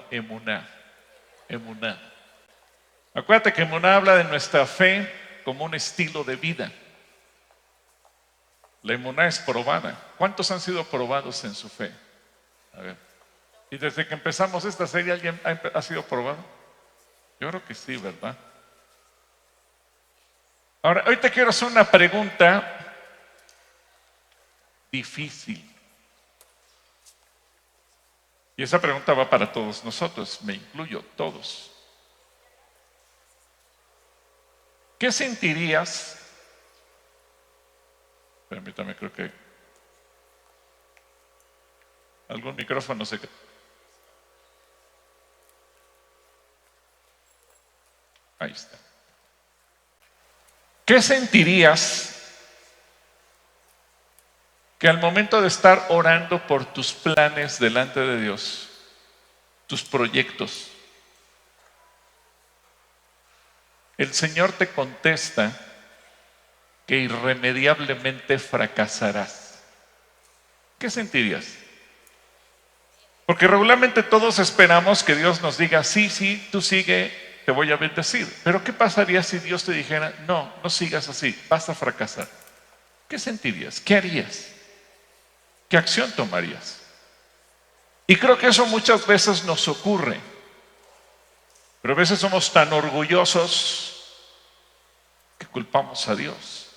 Emuná. Emuná. Acuérdate que Emuná habla de nuestra fe como un estilo de vida. La emuná es probada. ¿Cuántos han sido probados en su fe? A ver. Y desde que empezamos esta serie, ¿alguien ha sido probado? Yo creo que sí, ¿verdad? Ahora, hoy te quiero hacer una pregunta difícil. Y esa pregunta va para todos nosotros, me incluyo, todos. ¿Qué sentirías? Permítame, creo que algún micrófono se... Ahí está. ¿Qué sentirías que al momento de estar orando por tus planes delante de Dios, tus proyectos, el Señor te contesta que irremediablemente fracasarás? ¿Qué sentirías? Porque regularmente todos esperamos que Dios nos diga, sí, sí, tú sigue, te voy a bendecir. Pero ¿qué pasaría si Dios te dijera, no, no sigas así, vas a fracasar? ¿Qué sentirías? ¿Qué harías? ¿Qué acción tomarías? Y creo que eso muchas veces nos ocurre. Pero a veces somos tan orgullosos que culpamos a Dios.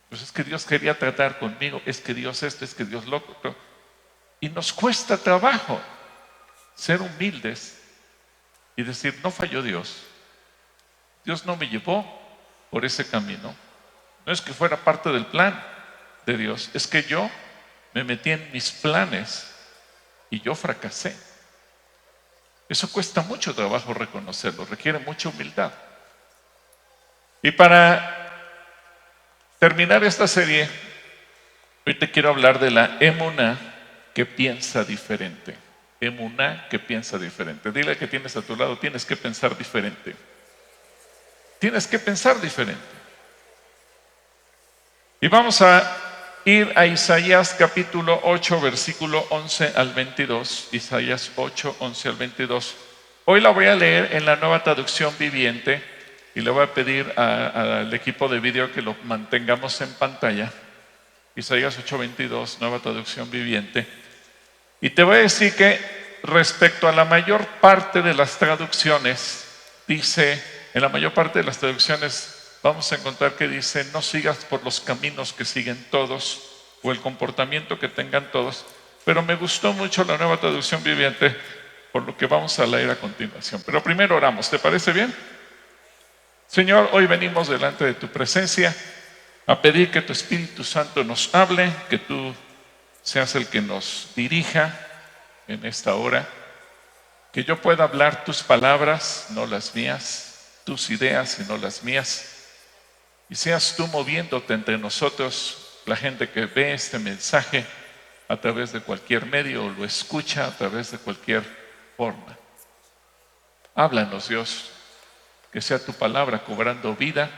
Pues es que Dios quería tratar conmigo, es que Dios esto, es que Dios lo otro. Y nos cuesta trabajo ser humildes y decir, no falló Dios. Dios no me llevó por ese camino. No es que fuera parte del plan de Dios, es que yo me metí en mis planes y yo fracasé. Eso cuesta mucho trabajo reconocerlo, requiere mucha humildad. Y para terminar esta serie, hoy te quiero hablar de la emuná que piensa diferente. Emuná que piensa diferente. Dile que tienes a tu lado, tienes que pensar diferente. Tienes que pensar diferente. Y vamos a ir a Isaías capítulo 8, versículo 11 al 22. Isaías 8, 11 al 22. Hoy la voy a leer en la Nueva Traducción Viviente y le voy a pedir al equipo de vídeo que lo mantengamos en pantalla. Isaías 8, 22, Nueva Traducción Viviente. Y te voy a decir que respecto a la mayor parte de las traducciones, dice, en la mayor parte de las traducciones vamos a encontrar que dice, no sigas por los caminos que siguen todos o el comportamiento que tengan todos, pero me gustó mucho la Nueva Traducción Viviente, por lo que vamos a leer a continuación. Pero primero oramos, ¿te parece bien? Señor, hoy venimos delante de tu presencia a pedir que tu Espíritu Santo nos hable, que tú seas el que nos dirija en esta hora, que yo pueda hablar tus palabras, no las mías, tus ideas y no las mías, y seas tú moviéndote entre nosotros, la gente que ve este mensaje a través de cualquier medio o lo escucha a través de cualquier forma. Háblanos, Dios, que sea tu palabra cobrando vida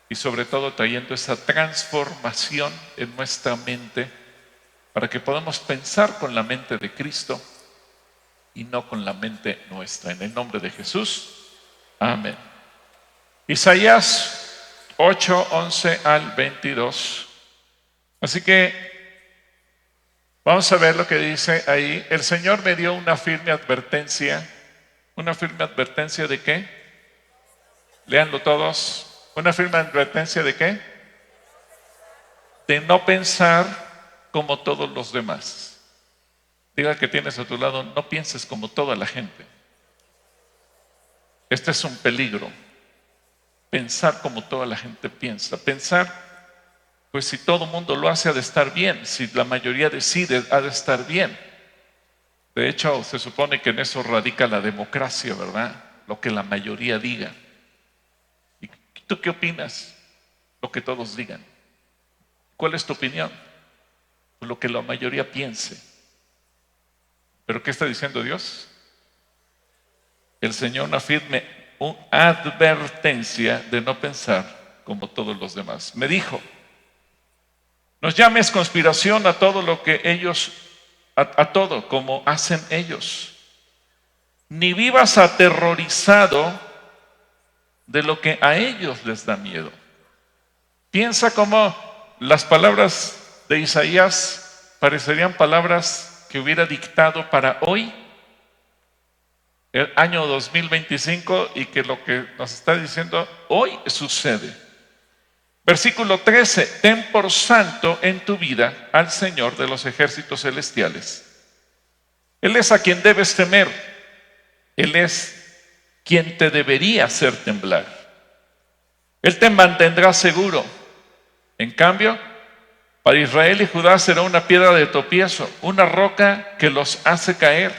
y sobre todo trayendo esa transformación en nuestra mente para que podamos pensar con la mente de Cristo y no con la mente nuestra. En el nombre de Jesús, amén. Isaías 8, 11 al 22. Así que vamos a ver lo que dice ahí. El Señor me dio una firme advertencia. ¿Una firme advertencia de qué? Léanlo todos. ¿Una firme advertencia de qué? De no pensar como todos los demás. Diga que tienes a tu lado, no pienses como toda la gente. Este es un peligro. Pensar como toda la gente piensa. Pensar, pues si todo el mundo lo hace, ha de estar bien. Si la mayoría decide, ha de estar bien. De hecho, se supone que en eso radica la democracia, ¿verdad? Lo que la mayoría diga. ¿Y tú qué opinas? Lo que todos digan. ¿Cuál es tu opinión? Lo que la mayoría piense. ¿Pero qué está diciendo Dios? El Señor nos firme una advertencia de no pensar como todos los demás. Me dijo, no llames conspiración a todo lo que ellos a todo como hacen ellos. Ni vivas aterrorizado de lo que a ellos les da miedo. Piensa cómo las palabras de Isaías parecerían palabras que hubiera dictado para hoy, el año 2025, y que lo que nos está diciendo hoy sucede. Versículo 13, ten por santo en tu vida al Señor de los ejércitos celestiales. Él es a quien debes temer. Él es quien te debería hacer temblar. Él te mantendrá seguro. En cambio, para Israel y Judá será una piedra de tropiezo, una roca que los hace caer.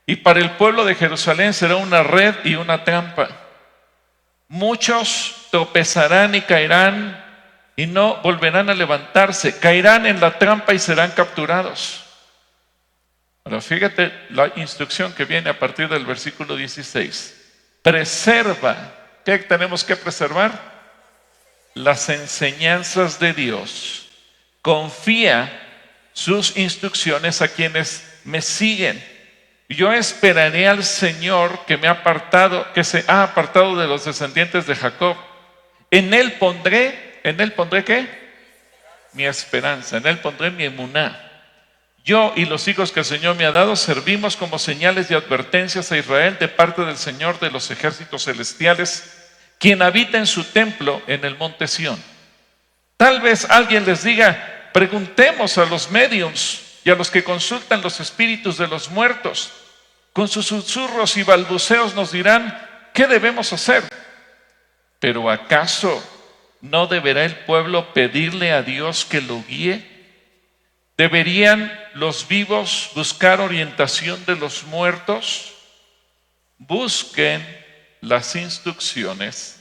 Y para el pueblo de Jerusalén será una red y una trampa. Muchos tropezarán y caerán y no volverán a levantarse. Caerán en la trampa y serán capturados. Ahora fíjate la instrucción que viene a partir del versículo 16. Preserva. ¿Qué tenemos que preservar? Las enseñanzas de Dios. Confía sus instrucciones a quienes me siguen. Yo esperaré al Señor que se ha apartado de los descendientes de Jacob. En Él pondré ¿qué? Mi esperanza, en Él pondré mi emuná. Yo y los hijos que el Señor me ha dado servimos como señales y advertencias a Israel de parte del Señor de los ejércitos celestiales, quien habita en su templo en el monte Sión. Tal vez alguien les diga, preguntemos a los médiums y a los que consultan los espíritus de los muertos. Con sus susurros y balbuceos nos dirán, ¿qué debemos hacer? Pero ¿acaso no deberá el pueblo pedirle a Dios que lo guíe? ¿Deberían los vivos buscar orientación de los muertos? Busquen las instrucciones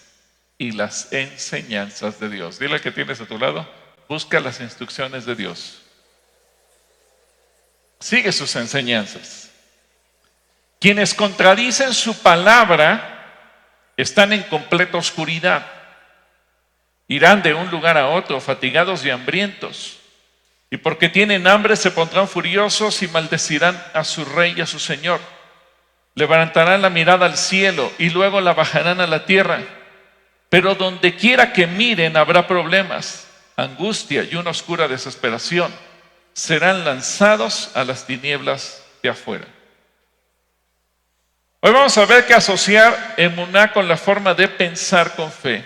y las enseñanzas de Dios. Dile al que tienes a tu lado, busca las instrucciones de Dios. Sigue sus enseñanzas. Quienes contradicen su palabra están en completa oscuridad. Irán de un lugar a otro, fatigados y hambrientos. Y porque tienen hambre se pondrán furiosos y maldecirán a su rey y a su señor. Levantarán la mirada al cielo y luego la bajarán a la tierra. Pero donde quiera que miren habrá problemas, angustia y una oscura desesperación. Serán lanzados a las tinieblas de afuera. Hoy vamos a ver que asociar emuná con la forma de pensar con fe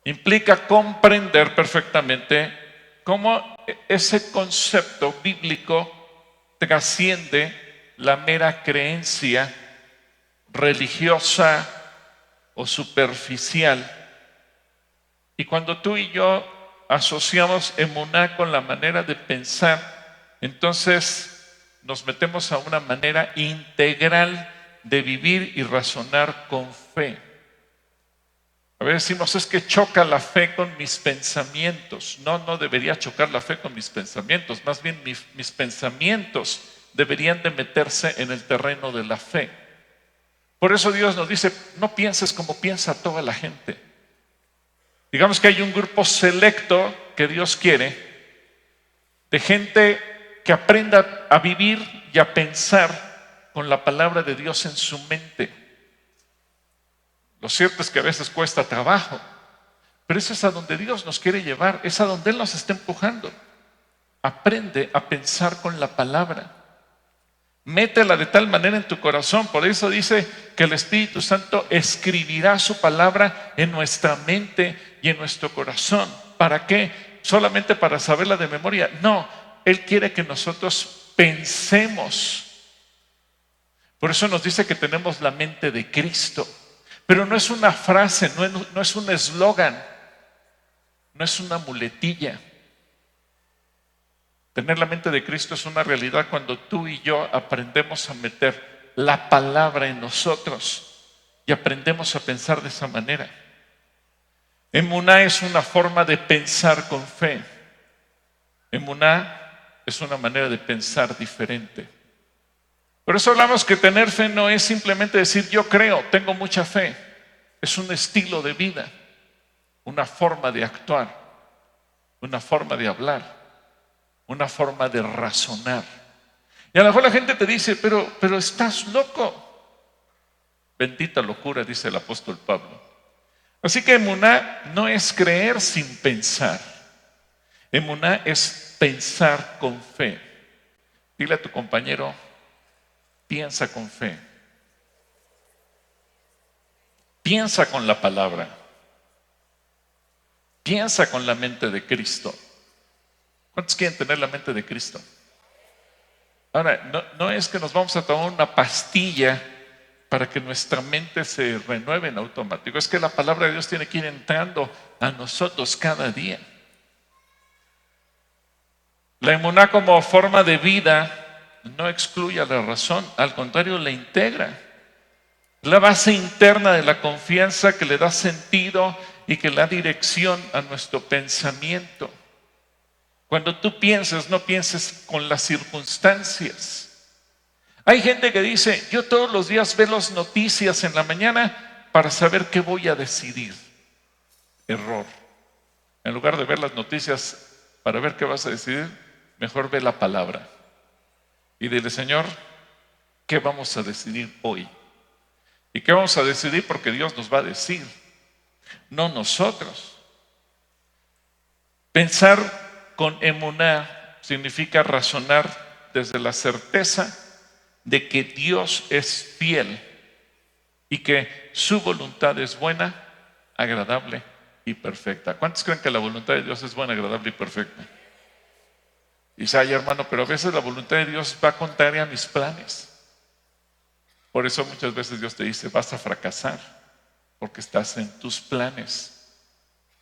implica comprender perfectamente cómo ese concepto bíblico trasciende la mera creencia religiosa o superficial. Y cuando tú y yo asociamos emuná con la manera de pensar, entonces nos metemos a una manera integral de vivir y razonar con fe. A veces decimos, es que choca la fe con mis pensamientos. No debería chocar la fe con mis pensamientos. Más bien mis pensamientos deberían de meterse en el terreno de la fe. Por eso Dios nos dice, no pienses como piensa toda la gente. Digamos que hay un grupo selecto que Dios quiere, de gente que aprenda a vivir y a pensar con la palabra de Dios en su mente. Lo cierto es que a veces cuesta trabajo, pero eso es a donde Dios nos quiere llevar, es a donde Él nos está empujando. Aprende a pensar con la palabra. Métela de tal manera en tu corazón. Por eso dice que el Espíritu Santo escribirá su palabra en nuestra mente y en nuestro corazón. ¿Para qué? ¿Solamente para saberla de memoria? No, Él quiere que nosotros pensemos. Por eso nos dice que tenemos la mente de Cristo. Pero no es una frase, no es un eslogan, no es una muletilla. Tener la mente de Cristo es una realidad cuando tú y yo aprendemos a meter la palabra en nosotros y aprendemos a pensar de esa manera. Emuná es una forma de pensar con fe. Emuná es una manera de pensar diferente. Por eso hablamos que tener fe no es simplemente decir yo creo, tengo mucha fe. Es un estilo de vida, una forma de actuar, una forma de hablar, una forma de razonar. Y a lo mejor la gente te dice, pero estás loco. Bendita locura, dice el apóstol Pablo. Así que emuná no es creer sin pensar. Emuná es pensar con fe. Dile a tu compañero, piensa con fe. Piensa con la palabra. Piensa con la mente de Cristo. ¿Cuántos quieren tener la mente de Cristo? Ahora, no es que nos vamos a tomar una pastilla para que nuestra mente se renueve en automático. Es que la palabra de Dios tiene que ir entrando a nosotros cada día. La emuná como forma de vida no excluye a la razón, al contrario, la integra. La base interna de la confianza que le da sentido y que le da dirección a nuestro pensamiento. Cuando tú pienses, no pienses con las circunstancias. Hay gente que dice, yo todos los días veo las noticias en la mañana para saber qué voy a decidir. Error. En lugar de ver las noticias para ver qué vas a decidir, mejor ve la palabra. Y dile, Señor, ¿qué vamos a decidir hoy? ¿Y qué vamos a decidir? Porque Dios nos va a decir, no nosotros. Pensar con emuná significa razonar desde la certeza de que Dios es fiel y que su voluntad es buena, agradable y perfecta. ¿Cuántos creen que la voluntad de Dios es buena, agradable y perfecta? Dice, ay hermano, pero a veces la voluntad de Dios va contraria a mis planes. Por eso muchas veces Dios te dice, vas a fracasar, porque estás en tus planes.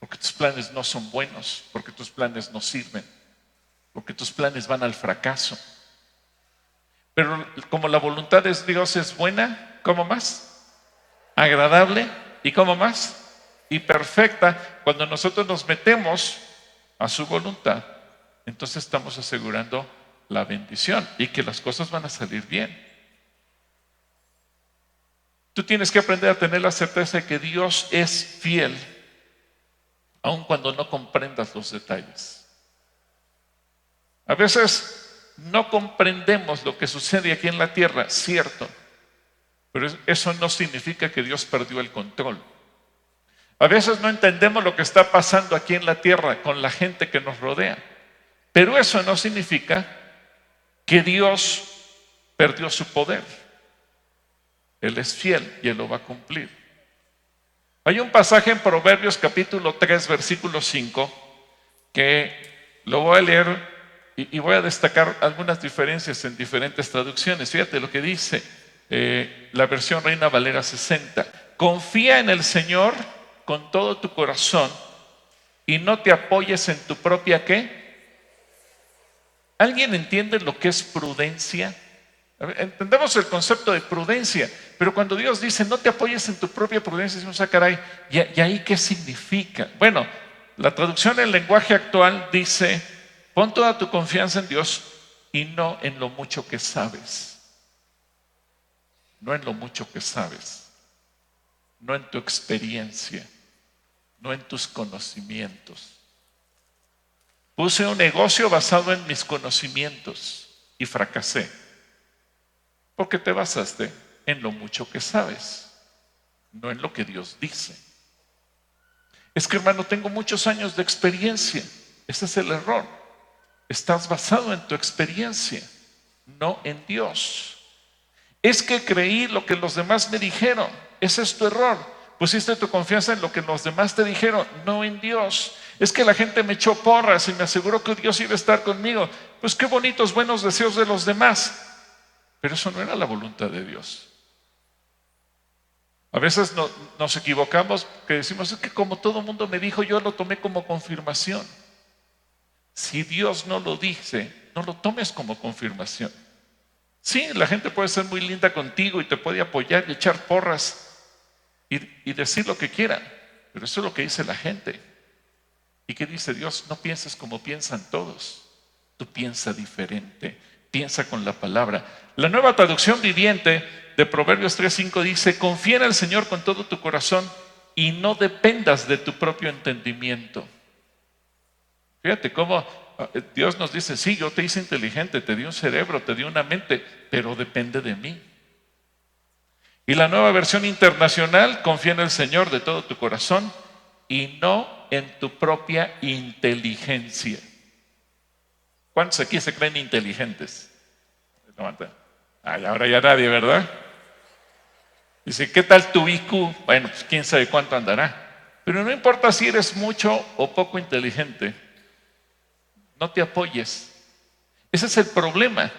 Porque tus planes no son buenos, porque tus planes no sirven, porque tus planes van al fracaso. Pero como la voluntad de Dios es buena, ¿cómo más? Agradable, ¿y cómo más? Y perfecta. Cuando nosotros nos metemos a su voluntad, entonces estamos asegurando la bendición y que las cosas van a salir bien. Tú tienes que aprender a tener la certeza de que Dios es fiel, aun cuando no comprendas los detalles. A veces no comprendemos lo que sucede aquí en la tierra, cierto, pero eso no significa que Dios perdió el control. A veces no entendemos lo que está pasando aquí en la tierra con la gente que nos rodea, pero eso no significa que Dios perdió su poder. Él es fiel y Él lo va a cumplir. Hay un pasaje en Proverbios capítulo 3, versículo 5, que lo voy a leer y voy a destacar algunas diferencias en diferentes traducciones. Fíjate lo que dice la versión Reina Valera 60. Confía en el Señor con todo tu corazón y no te apoyes en tu propia ¿qué? ¿Alguien entiende lo que es prudencia? Entendemos el concepto de prudencia, pero cuando Dios dice no te apoyes en tu propia prudencia, decimos, caray, ¿y ahí qué significa? Bueno, la traducción en lenguaje actual dice, pon toda tu confianza en Dios y no en lo mucho que sabes. No en lo mucho que sabes, no en tu experiencia, no en tus conocimientos. Puse un negocio basado en mis conocimientos y fracasé. Porque te basaste en lo mucho que sabes, no en lo que Dios dice. Es que hermano, tengo muchos años de experiencia. Ese es el error. Estás basado en tu experiencia, no en Dios. Es que creí lo que los demás me dijeron. Ese es tu error. Pusiste tu confianza en lo que los demás te dijeron, no en Dios. Es que la gente me echó porras y me aseguró que Dios iba a estar conmigo. Pues qué bonitos, buenos deseos de los demás. Pero eso no era la voluntad de Dios. A veces nos equivocamos que decimos, es que como todo mundo me dijo, yo lo tomé como confirmación. Si Dios no lo dice, no lo tomes como confirmación. Sí, la gente puede ser muy linda contigo y te puede apoyar y echar porras y decir lo que quiera, pero eso es lo que dice la gente. ¿Y qué dice Dios? No pienses como piensan todos. Tú piensa diferente. Piensa con la palabra. La Nueva Traducción Viviente de Proverbios 3:5 dice, confía en el Señor con todo tu corazón y no dependas de tu propio entendimiento. Fíjate cómo Dios nos dice, sí, yo te hice inteligente, te di un cerebro, te di una mente, pero depende de mí. Y la Nueva Versión Internacional, confía en el Señor de todo tu corazón y no en tu propia inteligencia. ¿Cuántos aquí se creen inteligentes? Levanta. Ay, ahora ya nadie, ¿verdad? Dice, ¿qué tal tu IQ? Bueno, pues quién sabe cuánto andará. Pero no importa si eres mucho o poco inteligente, no te apoyes. Ese es el problema,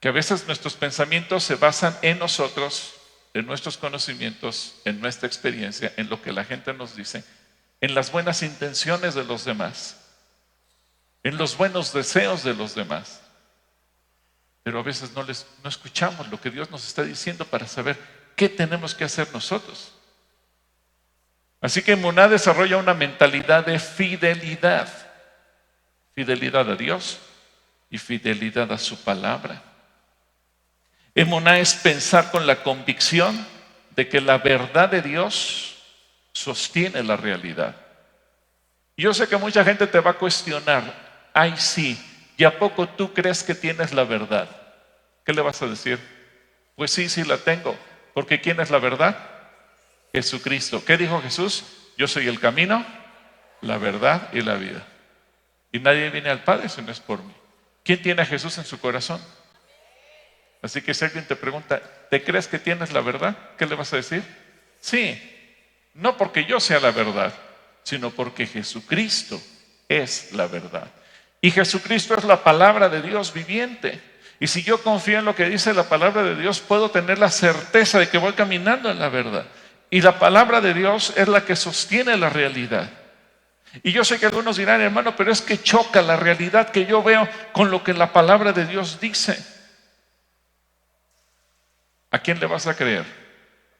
que a veces nuestros pensamientos se basan en nosotros, en nuestros conocimientos, en nuestra experiencia, en lo que la gente nos dice, en las buenas intenciones de los demás, en los buenos deseos de los demás. Pero a veces no escuchamos lo que Dios nos está diciendo para saber qué tenemos que hacer nosotros. Así que Emuná desarrolla una mentalidad de fidelidad. Fidelidad a Dios y fidelidad a su palabra. Emuná es pensar con la convicción de que la verdad de Dios sostiene la realidad. Y yo sé que mucha gente te va a cuestionar, ay sí, ¿y a poco tú crees que tienes la verdad? ¿Qué le vas a decir? Pues sí, sí la tengo, porque ¿quién es la verdad? Jesucristo. ¿Qué dijo Jesús? Yo soy el camino, la verdad y la vida. Y nadie viene al Padre si no es por mí. ¿Quién tiene a Jesús en su corazón? Así que si alguien te pregunta, ¿te crees que tienes la verdad? ¿Qué le vas a decir? Sí, no porque yo sea la verdad, sino porque Jesucristo es la verdad. Y Jesucristo es la palabra de Dios viviente. Y si yo confío en lo que dice la palabra de Dios, puedo tener la certeza de que voy caminando en la verdad. Y la palabra de Dios es la que sostiene la realidad. Y yo sé que algunos dirán, hermano, pero es que choca la realidad que yo veo con lo que la palabra de Dios dice. ¿A quién le vas a creer?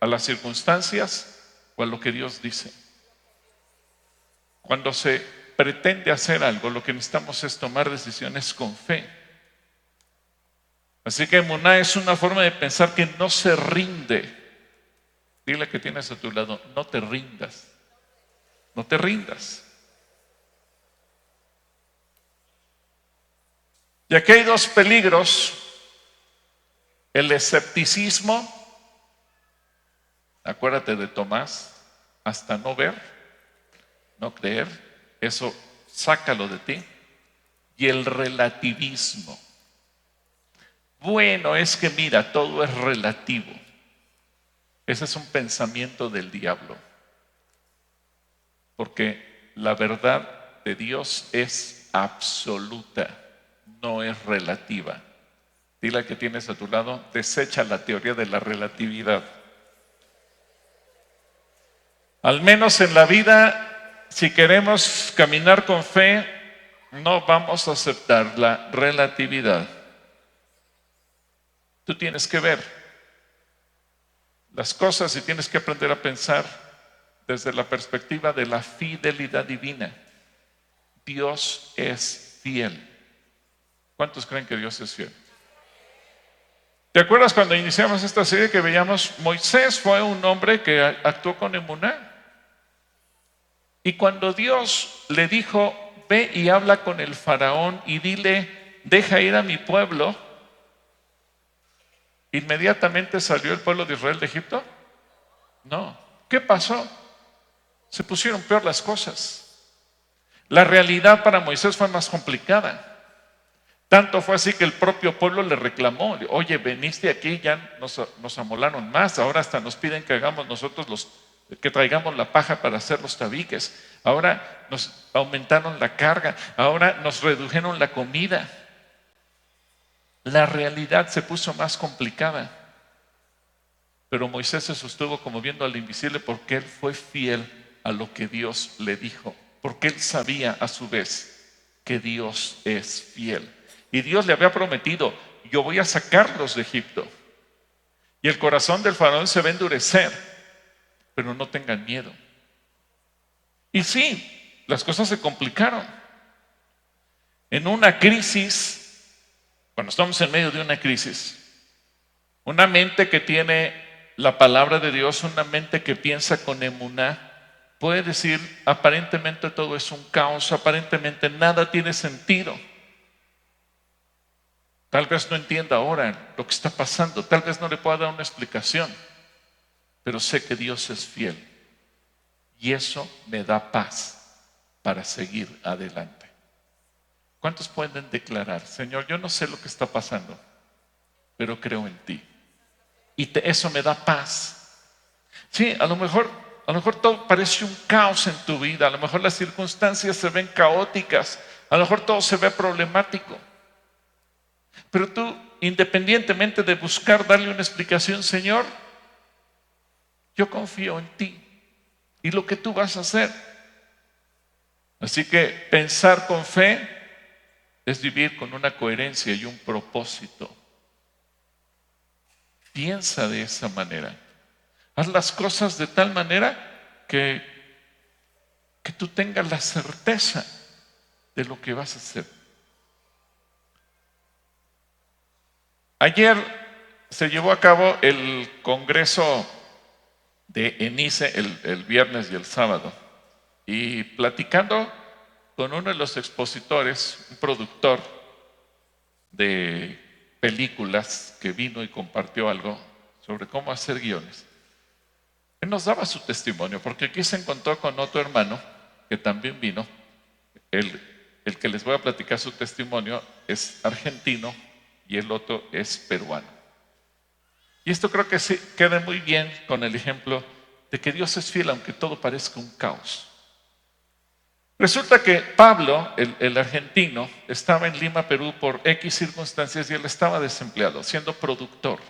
¿A las circunstancias o a lo que Dios dice? Cuando se pretende hacer algo, lo que necesitamos es tomar decisiones con fe. Así que emuná es una forma de pensar que no se rinde. Dile que tienes a tu lado, no te rindas. No te rindas. Y aquí hay dos peligros. El escepticismo, acuérdate de Tomás, hasta no ver, no creer, eso sácalo de ti. Y el relativismo. Bueno, es que mira, todo es relativo. Ese es un pensamiento del diablo. Porque la verdad de Dios es absoluta, no es relativa. Dile al que tienes a tu lado, desecha la teoría de la relatividad. Al menos en la vida, si queremos caminar con fe, no vamos a aceptar la relatividad. Tú tienes que ver las cosas y tienes que aprender a pensar desde la perspectiva de la fidelidad divina. Dios es fiel. ¿Cuántos creen que Dios es fiel? ¿Te acuerdas cuando iniciamos esta serie que veíamos Moisés fue un hombre que actuó con emuná? Y cuando Dios le dijo, ve y habla con el faraón y dile, deja ir a mi pueblo, ¿inmediatamente salió el pueblo de Israel de Egipto? No. ¿Qué pasó? Se pusieron peor las cosas. La realidad para Moisés fue más complicada. Tanto fue así que el propio pueblo le reclamó, oye, veniste aquí, ya nos amolaron más, ahora hasta nos piden que hagamos nosotros que traigamos la paja para hacer los tabiques, ahora nos aumentaron la carga, ahora nos redujeron la comida. La realidad se puso más complicada, pero Moisés se sostuvo como viendo al invisible porque él fue fiel a lo que Dios le dijo, porque él sabía a su vez que Dios es fiel. Y Dios le había prometido, yo voy a sacarlos de Egipto. Y el corazón del faraón se va a endurecer, pero no tengan miedo. Y sí, las cosas se complicaron. En una crisis, cuando estamos en medio de una crisis, una mente que tiene la palabra de Dios, una mente que piensa con emuná, puede decir, aparentemente todo es un caos, aparentemente nada tiene sentido. Tal vez no entienda ahora lo que está pasando, tal vez no le pueda dar una explicación, pero sé que Dios es fiel y eso me da paz para seguir adelante. ¿Cuántos pueden declarar, Señor, yo no sé lo que está pasando, pero creo en ti? Y eso me da paz. Sí, a lo mejor todo parece un caos en tu vida, a lo mejor las circunstancias se ven caóticas, a lo mejor todo se ve problemático. Pero tú, independientemente de buscar darle una explicación, Señor, yo confío en ti y lo que tú vas a hacer. Así que pensar con fe es vivir con una coherencia y un propósito. Piensa de esa manera. Haz las cosas de tal manera que tú tengas la certeza de lo que vas a hacer. Ayer se llevó a cabo el congreso de ENICE el viernes y el sábado. Y platicando con uno de los expositores, un productor de películas que vino y compartió algo sobre cómo hacer guiones, él nos daba su testimonio, porque aquí se encontró con otro hermano que también vino. El que les voy a platicar su testimonio es argentino y el otro es peruano. Y esto creo que sí queda muy bien con el ejemplo de que Dios es fiel aunque todo parezca un caos. Resulta que Pablo, el argentino, estaba en Lima, Perú por X circunstancias y él estaba desempleado, siendo productor.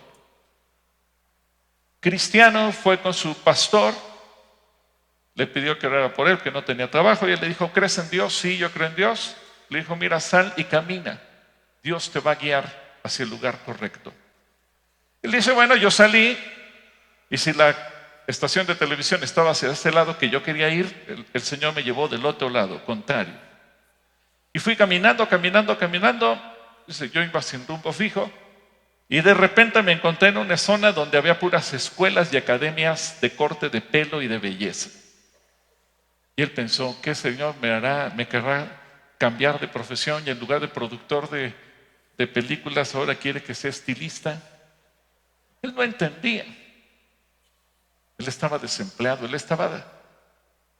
Cristiano fue con su pastor, le pidió que orara por él, que no tenía trabajo, y él le dijo, ¿crees en Dios? Sí, yo creo en Dios. Le dijo, mira, sal y camina, Dios te va a guiar hacia el lugar correcto. Él dice, bueno, yo salí, y si la estación de televisión estaba hacia este lado que yo quería ir, el Señor me llevó del otro lado, contrario. Y fui caminando, dice, yo iba sin rumbo fijo, y de repente me encontré en una zona donde había puras escuelas y academias de corte de pelo y de belleza. Y él pensó, ¿qué Señor me querrá cambiar de profesión y en lugar de productor de películas ahora quiere que sea estilista? Él no entendía. Él estaba desempleado, él estaba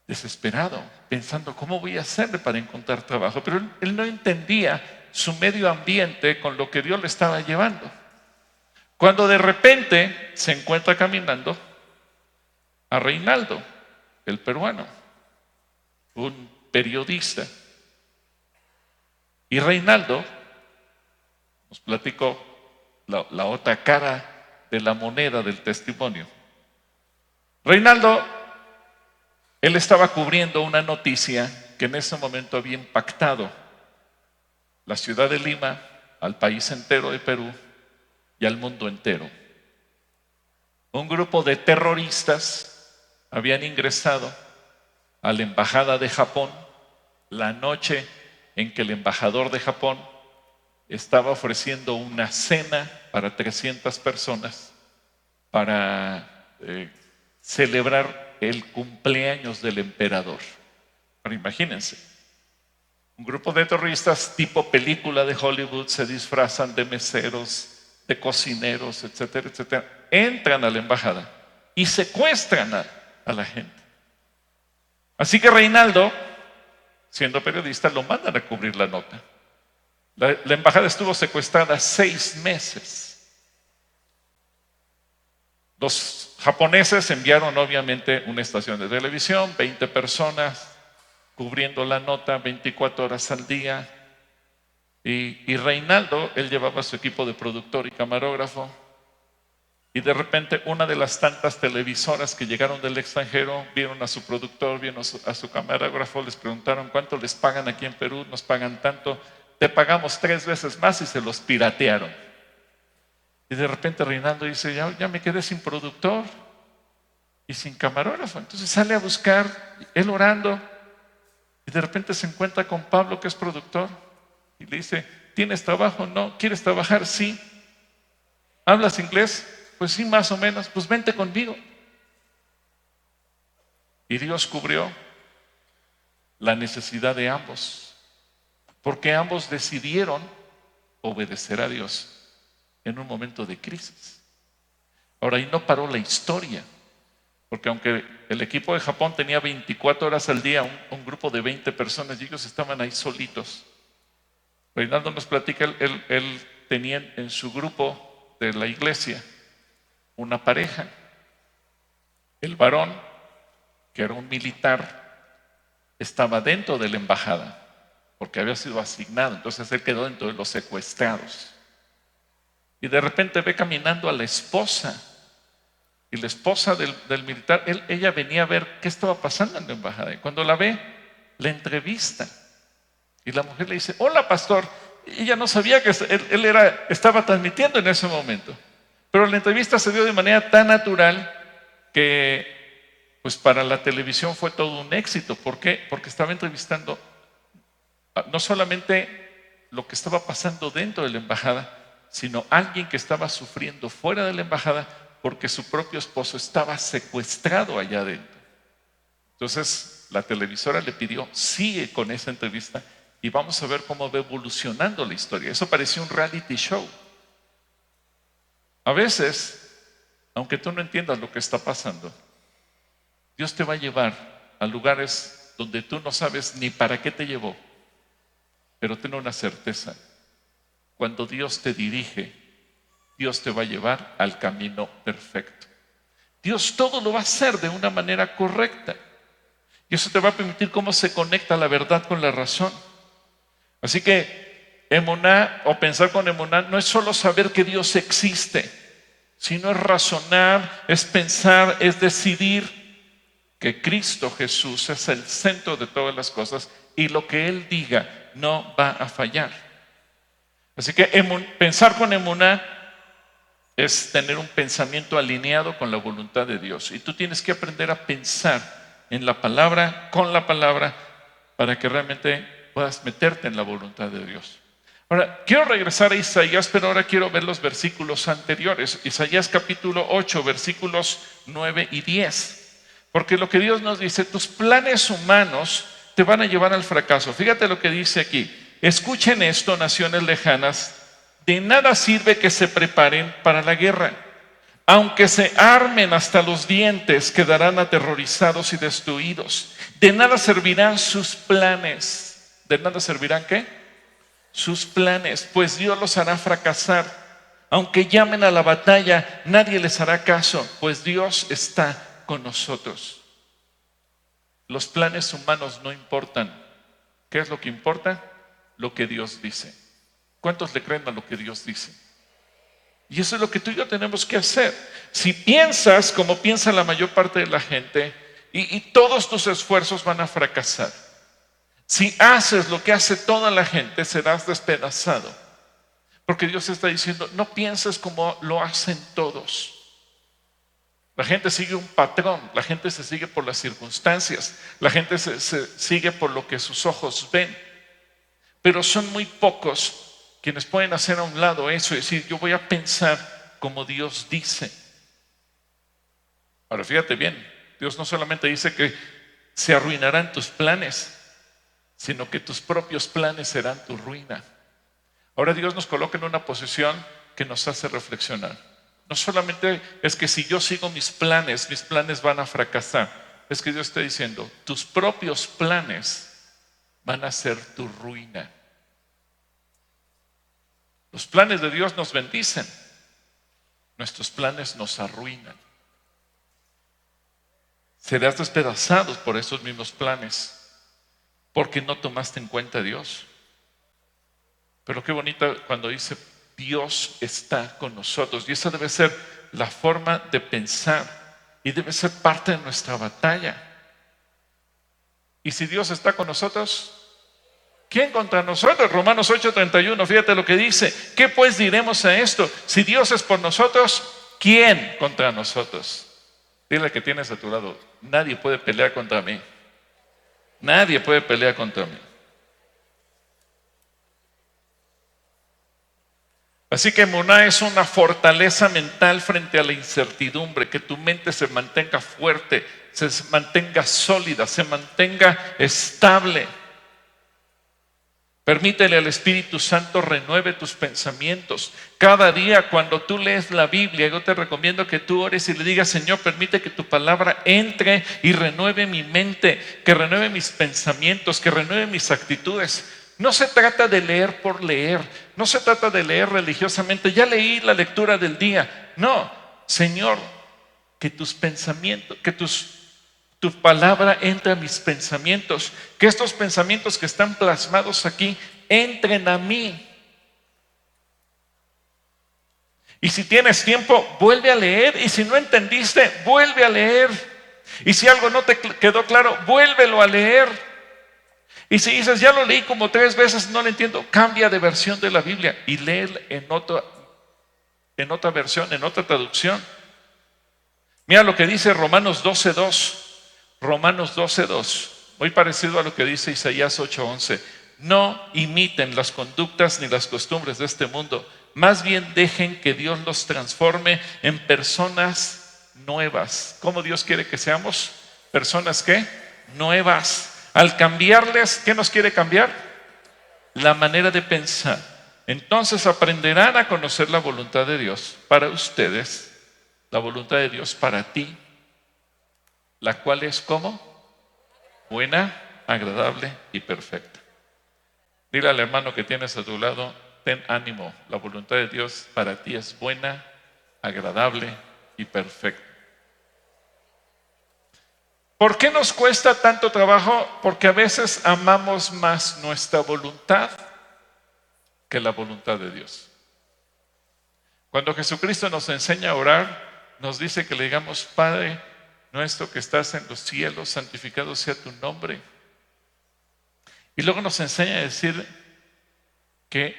desesperado, pensando, ¿cómo voy a hacerle para encontrar trabajo? Pero él no entendía su medio ambiente con lo que Dios le estaba llevando. Cuando de repente se encuentra caminando a Reinaldo, el peruano, un periodista. Y Reinaldo nos platicó la otra cara de la moneda del testimonio. Reinaldo, él estaba cubriendo una noticia que en ese momento había impactado la ciudad de Lima, al país entero de Perú y al mundo entero. Un grupo de terroristas habían ingresado a la embajada de Japón la noche en que el embajador de Japón estaba ofreciendo una cena para 300 personas para celebrar el cumpleaños del emperador. Pero imagínense, un grupo de terroristas tipo película de Hollywood se disfrazan de meseros, de cocineros, etcétera, etcétera. Entran a la embajada y secuestran a la gente. Así que Reinaldo, siendo periodista, lo mandan a cubrir la nota. La embajada estuvo secuestrada 6 meses. Los japoneses enviaron obviamente una estación de televisión, 20 personas cubriendo la nota 24 horas al día. Y Reinaldo, él llevaba su equipo de productor y camarógrafo. Y de repente una de las tantas televisoras que llegaron del extranjero vieron a su productor, vieron a su camarógrafo, les preguntaron cuánto les pagan aquí en Perú, nos pagan tanto, te pagamos 3 veces más y se los piratearon. Y de repente Reinaldo dice, ya me quedé sin productor y sin camarógrafo. Entonces sale a buscar, él orando, y de repente se encuentra con Pablo, que es productor, y le dice, ¿tienes trabajo? No. ¿Quieres trabajar? Sí. ¿Hablas inglés? Pues sí, más o menos. Pues vente conmigo. Y Dios cubrió la necesidad de ambos, porque ambos decidieron obedecer a Dios en un momento de crisis. Ahora, ahí no paró la historia, porque aunque el equipo de Japón tenía 24 horas al día, un grupo de 20 personas, y ellos estaban ahí solitos. Reinaldo nos platica, él tenía en su grupo de la iglesia una pareja. El varón, que era un militar, estaba dentro de la embajada, porque había sido asignado, entonces él quedó dentro de los secuestrados. Y de repente ve caminando a la esposa, y la esposa del militar, ella venía a ver qué estaba pasando en la embajada, y cuando la ve, la entrevista, y la mujer le dice: hola, pastor. Y ella no sabía que estaba transmitiendo en ese momento, pero la entrevista se dio de manera tan natural que pues para la televisión fue todo un éxito. ¿Por qué? Porque estaba entrevistando no solamente lo que estaba pasando dentro de la embajada, sino alguien que estaba sufriendo fuera de la embajada porque su propio esposo estaba secuestrado allá adentro. Entonces la televisora le pidió: sigue con esa entrevista y vamos a ver cómo va evolucionando la historia. Eso parecía un reality show. A veces, aunque tú no entiendas lo que está pasando, Dios te va a llevar a lugares donde tú no sabes ni para qué te llevó, pero ten una certeza: cuando Dios te dirige, Dios te va a llevar al camino perfecto. Dios todo lo va a hacer de una manera correcta, y eso te va a permitir cómo se conecta la verdad con la razón. Así que emuná, o pensar con emuná, no es solo saber que Dios existe, sino es razonar, es pensar, es decidir que Cristo Jesús es el centro de todas las cosas y lo que Él diga no va a fallar. Así que pensar con emuná es tener un pensamiento alineado con la voluntad de Dios. Y tú tienes que aprender a pensar en la palabra, con la palabra, para que realmente puedas meterte en la voluntad de Dios. Ahora, quiero regresar a Isaías, pero ahora quiero ver los versículos anteriores. Isaías capítulo 8, versículos 9 y 10. Porque lo que Dios nos dice: tus planes humanos te van a llevar al fracaso. Fíjate lo que dice aquí: escuchen esto, naciones lejanas, de nada sirve que se preparen para la guerra. Aunque se armen hasta los dientes, quedarán aterrorizados y destruidos. De nada servirán sus planes. ¿De nada servirán qué? Sus planes, pues Dios los hará fracasar. Aunque llamen a la batalla, nadie les hará caso, pues Dios está con nosotros. Los planes humanos no importan. ¿Qué es lo que importa? Lo que Dios dice. ¿Cuántos le creen a lo que Dios dice? Y eso es lo que tú y yo tenemos que hacer. Si piensas como piensa la mayor parte de la gente, y todos tus esfuerzos van a fracasar. Si haces lo que hace toda la gente, serás despedazado. Porque Dios está diciendo: no pienses como lo hacen todos. La gente sigue un patrón, la gente se sigue por las circunstancias, la gente se sigue por lo que sus ojos ven. Pero son muy pocos quienes pueden hacer a un lado eso y decir: yo voy a pensar como Dios dice. Ahora fíjate bien, Dios no solamente dice que se arruinarán tus planes, sino que tus propios planes serán tu ruina. Ahora Dios nos coloca en una posición que nos hace reflexionar. No solamente es que si yo sigo mis planes van a fracasar. Es que Dios está diciendo: tus propios planes van a ser tu ruina. Los planes de Dios nos bendicen, nuestros planes nos arruinan. Serás despedazado por esos mismos planes, porque no tomaste en cuenta a Dios. Pero qué bonita cuando dice: Dios está con nosotros. Y esa debe ser la forma de pensar y debe ser parte de nuestra batalla. Y si Dios está con nosotros, ¿quién contra nosotros? Romanos 8:31, fíjate lo que dice: ¿qué pues diremos a esto? Si Dios es por nosotros, ¿quién contra nosotros? Dile que tienes a tu lado: nadie puede pelear contra mí. Nadie puede pelear contra mí. Así que emuná es una fortaleza mental frente a la incertidumbre, que tu mente se mantenga fuerte, se mantenga sólida, se mantenga estable. Permítele al Espíritu Santo renueve tus pensamientos. Cada día cuando tú lees la Biblia, yo te recomiendo que tú ores y le digas: Señor, permite que tu palabra entre y renueve mi mente, que renueve mis pensamientos, que renueve mis actitudes. No se trata de leer por leer, no se trata de leer religiosamente. Ya leí la lectura del día. No, Señor, que tus pensamientos, que tu palabra entre a mis pensamientos, que estos pensamientos que están plasmados aquí entren a mí. Y si tienes tiempo, vuelve a leer, y si no entendiste, vuelve a leer, y si algo no te quedó claro, vuélvelo a leer. Y si dices: ya lo leí como 3 veces, no lo entiendo, cambia de versión de la Biblia y léelo en otra versión, en otra traducción. Mira lo que dice Romanos 12:2. Romanos 12:2, muy parecido a lo que dice Isaías 8:11. No imiten las conductas ni las costumbres de este mundo, más bien dejen que Dios los transforme en personas nuevas. ¿Cómo Dios quiere que seamos? ¿Personas qué? Nuevas. Al cambiarles, ¿qué nos quiere cambiar? La manera de pensar. Entonces aprenderán a conocer la voluntad de Dios para ustedes, la voluntad de Dios para ti, la cual es ¿cómo? Buena, agradable y perfecta. Dile al hermano que tienes a tu lado: ten ánimo, la voluntad de Dios para ti es buena, agradable y perfecta. ¿Por qué nos cuesta tanto trabajo? Porque a veces amamos más nuestra voluntad que la voluntad de Dios. Cuando Jesucristo nos enseña a orar, nos dice que le digamos: Padre nuestro que estás en los cielos, santificado sea tu nombre. Y luego nos enseña a decir que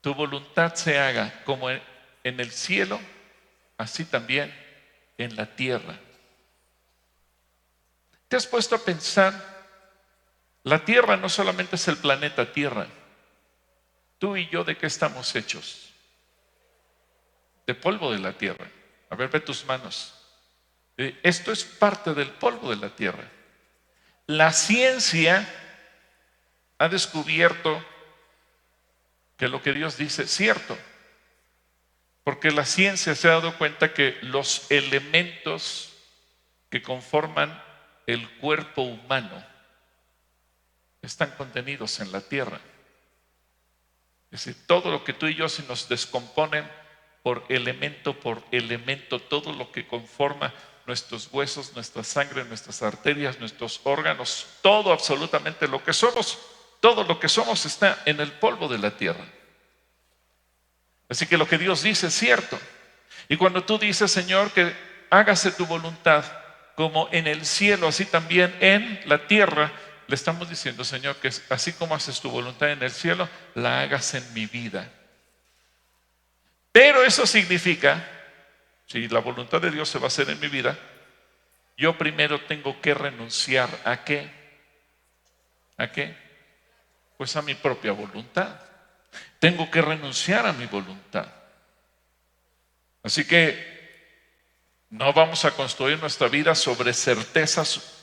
tu voluntad se haga como en el cielo, así también en la tierra. ¿Te has puesto a pensar? La tierra no solamente es el planeta Tierra. Tú y yo, ¿de qué estamos hechos? De polvo de la tierra. A ver, ve tus manos. Esto es parte del polvo de la tierra. La ciencia ha descubierto que lo que Dios dice es cierto, porque la ciencia se ha dado cuenta que los elementos que conforman el cuerpo humano están contenidos en la tierra. Es decir, todo lo que tú y yo, si nos descomponen por elemento, todo lo que conforma nuestros huesos, nuestra sangre, nuestras arterias, nuestros órganos, todo, absolutamente lo que somos, todo lo que somos está en el polvo de la tierra. Así que lo que Dios dice es cierto. Y cuando tú dices: Señor, que hágase tu voluntad como en el cielo, así también en la tierra, le estamos diciendo: Señor, que así como haces tu voluntad en el cielo, la hagas en mi vida. Pero eso significa, si la voluntad de Dios se va a hacer en mi vida, yo primero tengo que renunciar ¿a qué? ¿A qué? Pues a mi propia voluntad. Tengo que renunciar a mi voluntad. Así que no vamos a construir nuestra vida sobre certezas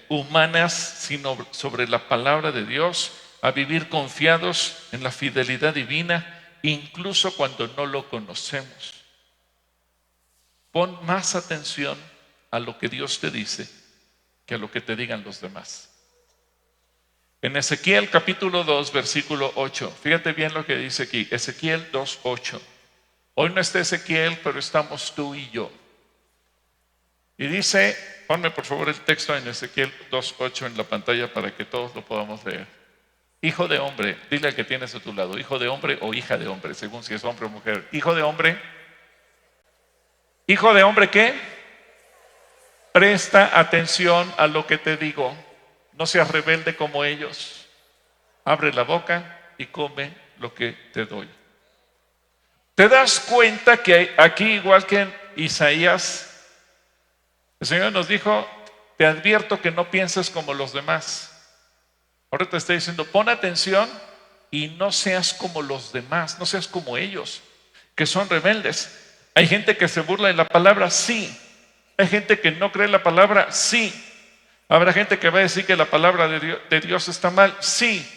humanas, sino sobre la palabra de Dios, a vivir confiados en la fidelidad divina, incluso cuando no lo conocemos. Pon más atención a lo que Dios te dice que a lo que te digan los demás. En Ezequiel capítulo 2, versículo 8, fíjate bien lo que dice aquí, Ezequiel 2:8. Hoy no está Ezequiel, pero estamos tú y yo. Y dice, ponme por favor el texto en Ezequiel 2:8 en la pantalla para que todos lo podamos leer. Hijo de hombre, dile al que tienes a tu lado: hijo de hombre o hija de hombre, según si es hombre o mujer. Hijo de hombre. Hijo de hombre, ¿qué? Presta atención a lo que te digo. No seas rebelde como ellos. Abre la boca y come lo que te doy. ¿Te das cuenta que aquí, igual que en Isaías, el Señor nos dijo: te advierto que no pienses como los demás? Ahora te está diciendo: pon atención y no seas como los demás, no seas como ellos, que son rebeldes. Hay gente que se burla de la palabra, sí. Hay gente que no cree la palabra, sí. Habrá gente que va a decir que la palabra de Dios está mal, sí.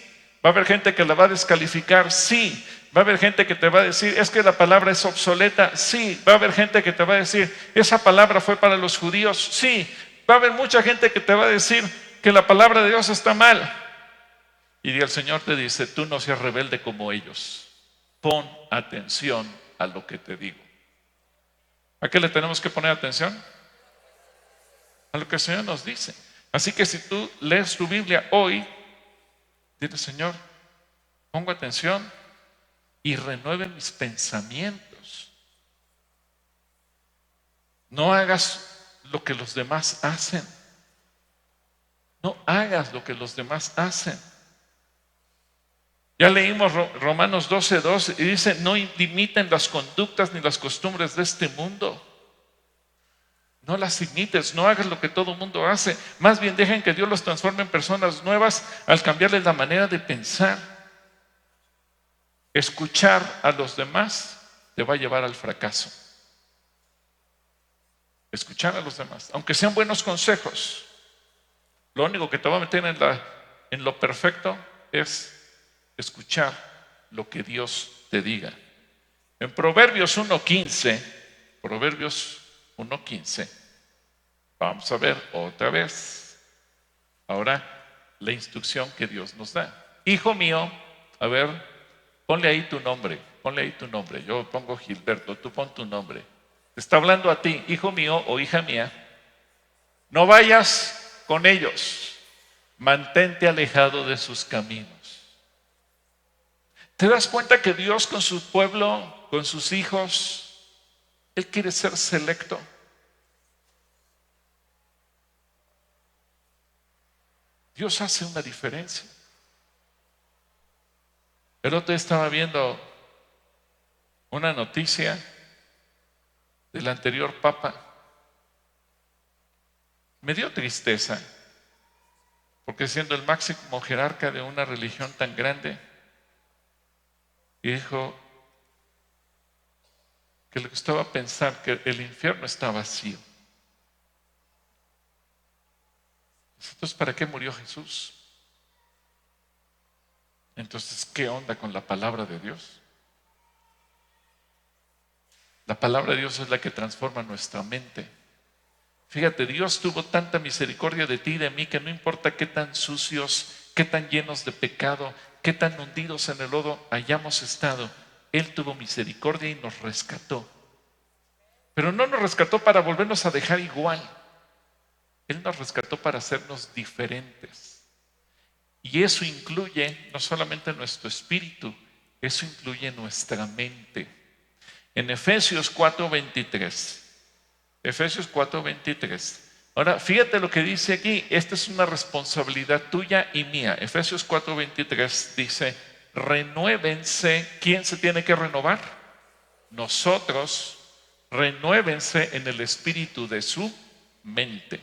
Va a haber gente que la va a descalificar, sí. Va a haber gente que te va a decir, es que la palabra es obsoleta, sí. Va a haber gente que te va a decir, esa palabra fue para los judíos, sí. Va a haber mucha gente que te va a decir que la palabra de Dios está mal. Y el Señor te dice, tú no seas rebelde como ellos. Pon atención a lo que te digo. ¿A qué le tenemos que poner atención? A lo que el Señor nos dice. Así que si tú lees tu Biblia hoy, dile, Señor, pongo atención y renueve mis pensamientos. No hagas lo que los demás hacen. No hagas lo que los demás hacen. Ya leímos Romanos 12:2 y dice, no imiten las conductas ni las costumbres de este mundo. No las imites, no hagas lo que todo el mundo hace. Más bien dejen que Dios los transforme en personas nuevas al cambiarles la manera de pensar. Escuchar a los demás te va a llevar al fracaso. Escuchar a los demás, aunque sean buenos consejos, lo único que te va a meter en lo perfecto es escuchar lo que Dios te diga. En Proverbios 1:15, vamos a ver otra vez ahora la instrucción que Dios nos da. Hijo mío, a ver, ponle ahí tu nombre. Yo pongo Gilberto, tú pon tu nombre. Te está hablando a ti, hijo mío o hija mía. No vayas con ellos, mantente alejado de sus caminos. ¿Te das cuenta que Dios con su pueblo, con sus hijos, Él quiere ser selecto? Dios hace una diferencia. El otro día estaba viendo una noticia del anterior Papa. Me dio tristeza, porque siendo el máximo jerarca de una religión tan grande, dijo que le gustaba pensar que el infierno está vacío. Entonces, ¿para qué murió Jesús? Entonces, ¿qué onda con la palabra de Dios? La palabra de Dios es la que transforma nuestra mente. Fíjate, Dios tuvo tanta misericordia de ti y de mí que no importa qué tan sucios, qué tan llenos de pecado, qué tan hundidos en el lodo hayamos estado, Él tuvo misericordia y nos rescató. Pero no nos rescató para volvernos a dejar igual. Él nos rescató para hacernos diferentes. Y eso incluye no solamente nuestro espíritu, eso incluye nuestra mente. En Efesios 4:23. Efesios 4:23. Ahora, fíjate lo que dice aquí. Esta es una responsabilidad tuya y mía. Efesios 4:23 dice, renuévense. ¿Quién se tiene que renovar? Nosotros. Renuévense en el espíritu de su mente.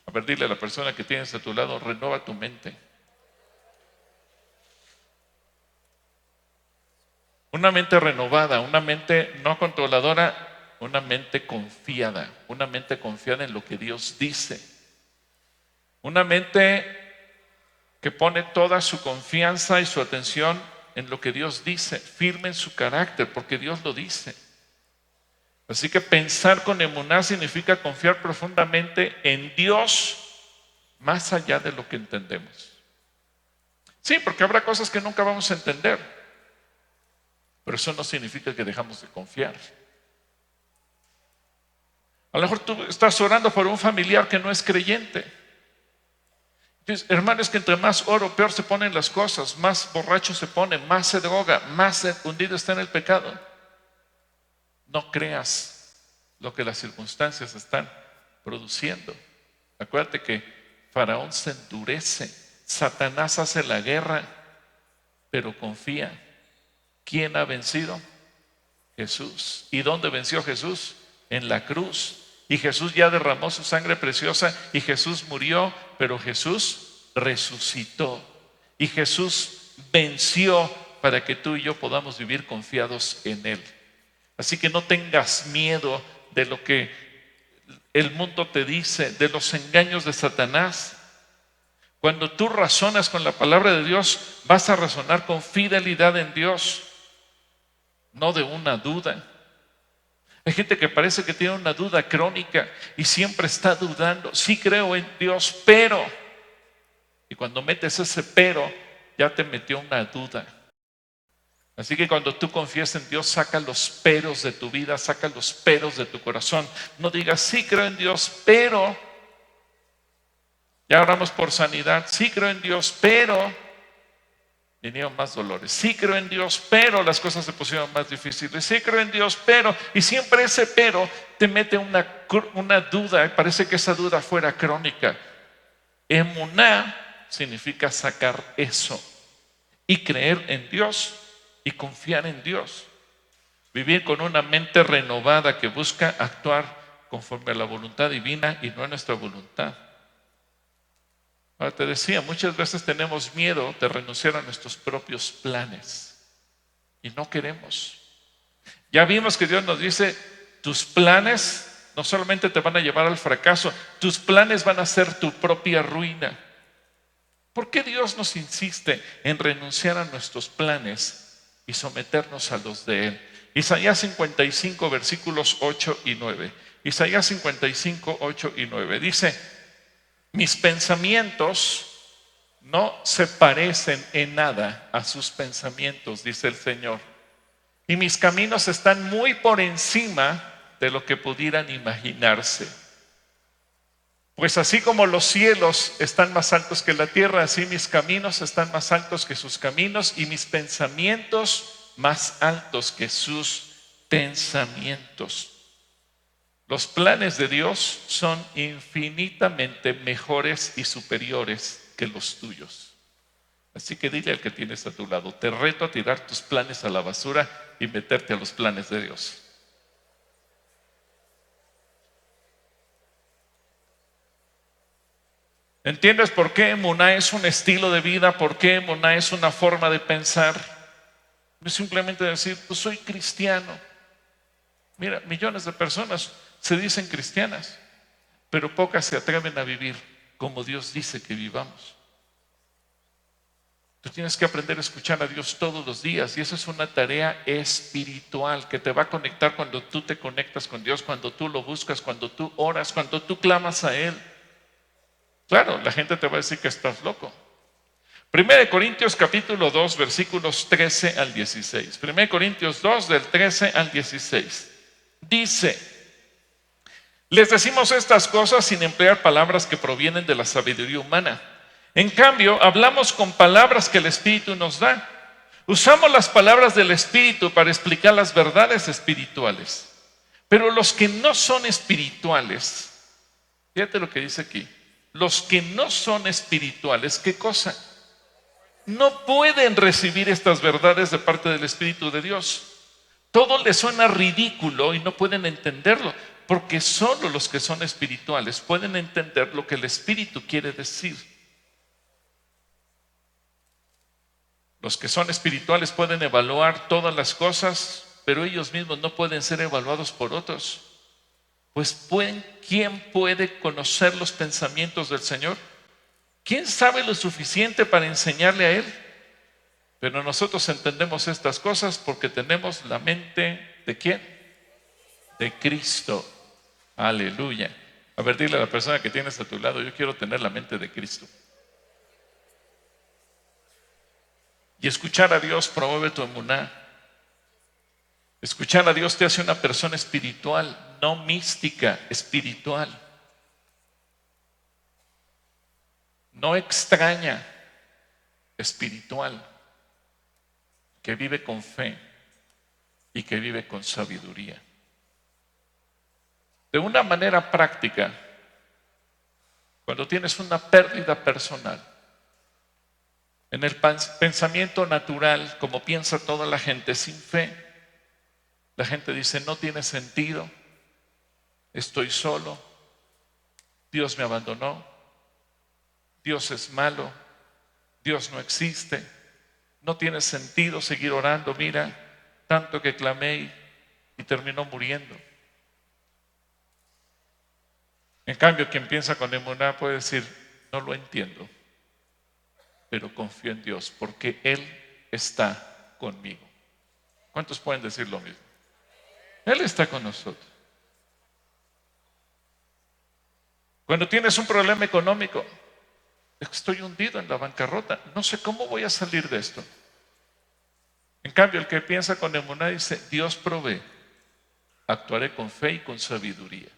A ver, dile a la persona que tienes a tu lado, renueva tu mente. Una mente renovada, una mente no controladora, una mente confiada en lo que Dios dice. Una mente que pone toda su confianza y su atención en lo que Dios dice, firme en su carácter, porque Dios lo dice. Así que pensar con emuná significa confiar profundamente en Dios, más allá de lo que entendemos. Sí, porque habrá cosas que nunca vamos a entender, pero eso no significa que dejamos de confiar. A lo mejor tú estás orando por un familiar que no es creyente. Entonces, hermano, es que entre más oro, peor se ponen las cosas, más borracho se pone, más se droga, más hundido está en el pecado. No creas lo que las circunstancias están produciendo. Acuérdate que Faraón se endurece, Satanás hace la guerra, pero confía. ¿Quién ha vencido? Jesús. ¿Y dónde venció Jesús? En la cruz. Y Jesús ya derramó su sangre preciosa y Jesús murió, pero Jesús resucitó. Y Jesús venció para que tú y yo podamos vivir confiados en Él. Así que no tengas miedo de lo que el mundo te dice, de los engaños de Satanás. Cuando tú razonas con la palabra de Dios, vas a razonar con fidelidad en Dios, no de una duda. Hay gente que parece que tiene una duda crónica y siempre está dudando. Sí creo en Dios, pero... Y cuando metes ese pero, ya te metió una duda. Así que cuando tú confías en Dios, saca los peros de tu vida, saca los peros de tu corazón. No digas, sí creo en Dios, pero... Ya oramos por sanidad. Sí creo en Dios, pero... Vinieron más dolores. Sí creo en Dios, pero las cosas se pusieron más difíciles. Sí creo en Dios, pero... Y siempre ese pero te mete una duda. Parece que esa duda fuera crónica. Emuná significa sacar eso y creer en Dios y confiar en Dios. Vivir con una mente renovada que busca actuar conforme a la voluntad divina y no a nuestra voluntad. Ahora te decía, muchas veces tenemos miedo de renunciar a nuestros propios planes y no queremos. Ya vimos que Dios nos dice, tus planes no solamente te van a llevar al fracaso, tus planes van a ser tu propia ruina. ¿Por qué Dios nos insiste en renunciar a nuestros planes y someternos a los de Él? Isaías 55, versículos 8 y 9. Isaías 55, 8 y 9. Dice, mis pensamientos no se parecen en nada a sus pensamientos, dice el Señor. Y mis caminos están muy por encima de lo que pudieran imaginarse. Pues así como los cielos están más altos que la tierra, así mis caminos están más altos que sus caminos y mis pensamientos más altos que sus pensamientos. Los planes de Dios son infinitamente mejores y superiores que los tuyos. Así que dile al que tienes a tu lado, te reto a tirar tus planes a la basura y meterte a los planes de Dios. ¿Entiendes por qué emuná es un estilo de vida? ¿Por qué emuná es una forma de pensar? No es simplemente decir, pues soy cristiano. Mira, millones de personas se dicen cristianas, pero pocas se atreven a vivir como Dios dice que vivamos. Tú tienes que aprender a escuchar a Dios todos los días y eso es una tarea espiritual que te va a conectar cuando tú te conectas con Dios, cuando tú lo buscas, cuando tú oras, cuando tú clamas a Él. Claro, la gente te va a decir que estás loco. 1 Corintios capítulo 2, versículos 13 al 16. 1 Corintios 2, del 13 al 16. Dice, les decimos estas cosas sin emplear palabras que provienen de la sabiduría humana. En cambio, hablamos con palabras que el Espíritu nos da. Usamos las palabras del Espíritu para explicar las verdades espirituales. Pero los que no son espirituales, fíjate lo que dice aquí, los que no son espirituales, ¿qué cosa? No pueden recibir estas verdades de parte del Espíritu de Dios. Todo les suena ridículo y no pueden entenderlo, porque solo los que son espirituales pueden entender lo que el Espíritu quiere decir. Los que son espirituales pueden evaluar todas las cosas, pero ellos mismos no pueden ser evaluados por otros. Pues ¿quién puede conocer los pensamientos del Señor? ¿Quién sabe lo suficiente para enseñarle a Él? Pero nosotros entendemos estas cosas porque tenemos la mente ¿de quién? De Cristo. Aleluya. A ver, dile a la persona que tienes a tu lado, yo quiero tener la mente de Cristo. Y escuchar a Dios promueve tu emuná. Escuchar a Dios te hace una persona espiritual, no mística, espiritual. No extraña, espiritual, que vive con fe y que vive con sabiduría. De una manera práctica, cuando tienes una pérdida personal, en el pensamiento natural, como piensa toda la gente, sin fe, la gente dice, no tiene sentido, estoy solo, Dios me abandonó, Dios es malo, Dios no existe, No tiene sentido seguir orando. Mira, tanto que clamé y terminó muriendo. En cambio, quien piensa con emuná puede decir, no lo entiendo, pero confío en Dios porque Él está conmigo. ¿Cuántos pueden decir lo mismo? Él está con nosotros. Cuando tienes un problema económico, estoy hundido en la bancarrota, no sé cómo voy a salir de esto. En cambio, el que piensa con emuná dice, Dios provee, actuaré con fe y con sabiduría.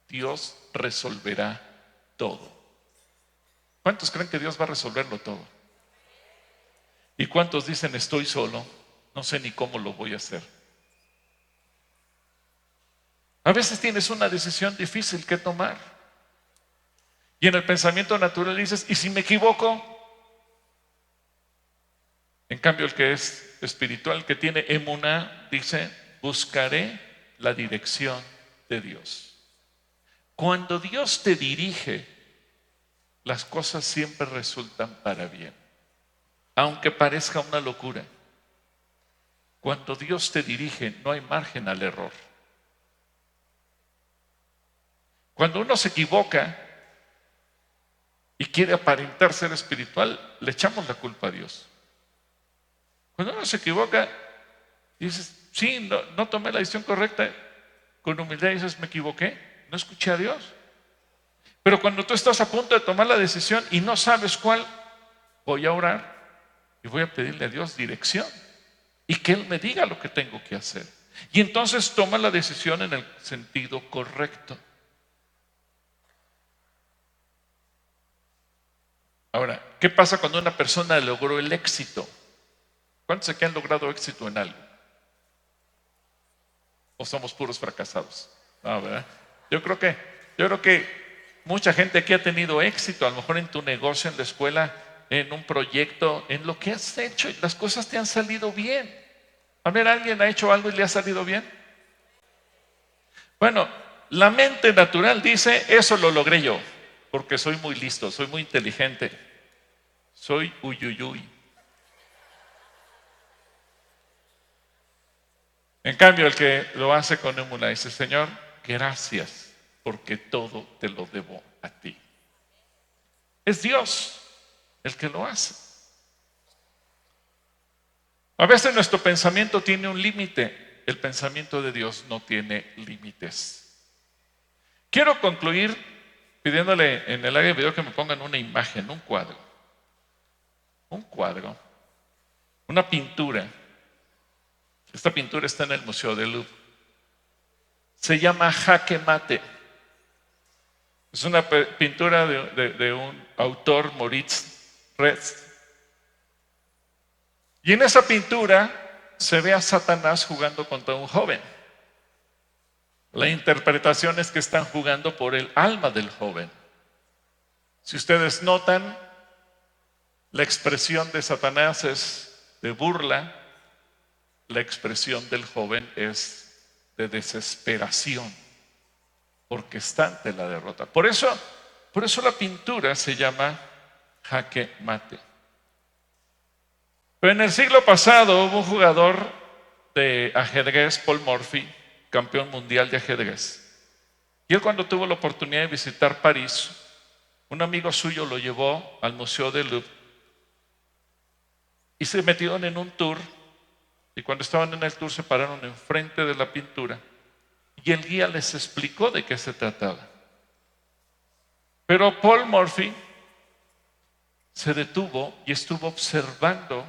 Dios resolverá todo. ¿Cuántos creen que Dios va a resolverlo todo? ¿Y cuántos dicen, estoy solo, no sé ni cómo lo voy a hacer? A veces tienes una decisión difícil que tomar. Y en el pensamiento natural dices, ¿y si me equivoco? En cambio, el que es espiritual, el que tiene emuná, dice, buscaré la dirección de Dios. Cuando Dios te dirige, las cosas siempre resultan para bien, aunque parezca una locura. Cuando Dios te dirige, no hay margen al error. Cuando uno se equivoca y quiere aparentar ser espiritual, le echamos la culpa a Dios. Cuando uno se equivoca, dices, sí, no tomé la decisión correcta, con humildad dices, me equivoqué, no escuché a Dios. Pero cuando tú estás a punto de tomar la decisión y no sabes cuál, voy a orar y voy a pedirle a Dios dirección y que Él me diga lo que tengo que hacer. Y entonces toma la decisión en el sentido correcto. Ahora, ¿qué pasa cuando una persona logró el éxito? ¿Cuántos aquí han logrado éxito en algo? ¿O somos puros fracasados? No, ¿verdad? Yo creo que mucha gente aquí ha tenido éxito, a lo mejor en tu negocio, en la escuela, en un proyecto, en lo que has hecho, y las cosas te han salido bien. A ver, ¿alguien ha hecho algo y le ha salido bien? Bueno, la mente natural dice, eso lo logré yo, porque soy muy listo, soy muy inteligente, soy uyuyuy. En cambio, el que lo hace con emuná dice, Señor, gracias, porque todo te lo debo a ti. Es Dios el que lo hace. A veces nuestro pensamiento tiene un límite, el pensamiento de Dios no tiene límites. Quiero concluir pidiéndole en el área de video que me pongan una imagen, un cuadro, una pintura. Esta pintura está en el Museo del Louvre. Se llama Jaque Mate. Es una pintura de un autor, Moritz Retz. Y en esa pintura se ve a Satanás jugando contra un joven. La interpretación es que están jugando por el alma del joven. Si ustedes notan, la expresión de Satanás es de burla, la expresión del joven es de desesperación, porque está ante la derrota. Por eso la pintura se llama Jaque Mate. Pero en el siglo pasado hubo un jugador de ajedrez, Paul Morphy, campeón mundial de ajedrez. Y él, cuando tuvo la oportunidad de visitar París, un amigo suyo lo llevó al Museo del Louvre y se metieron en un tour. Y cuando estaban en el tour se pararon enfrente de la pintura y el guía les explicó de qué se trataba. Pero Paul Morphy se detuvo y estuvo observando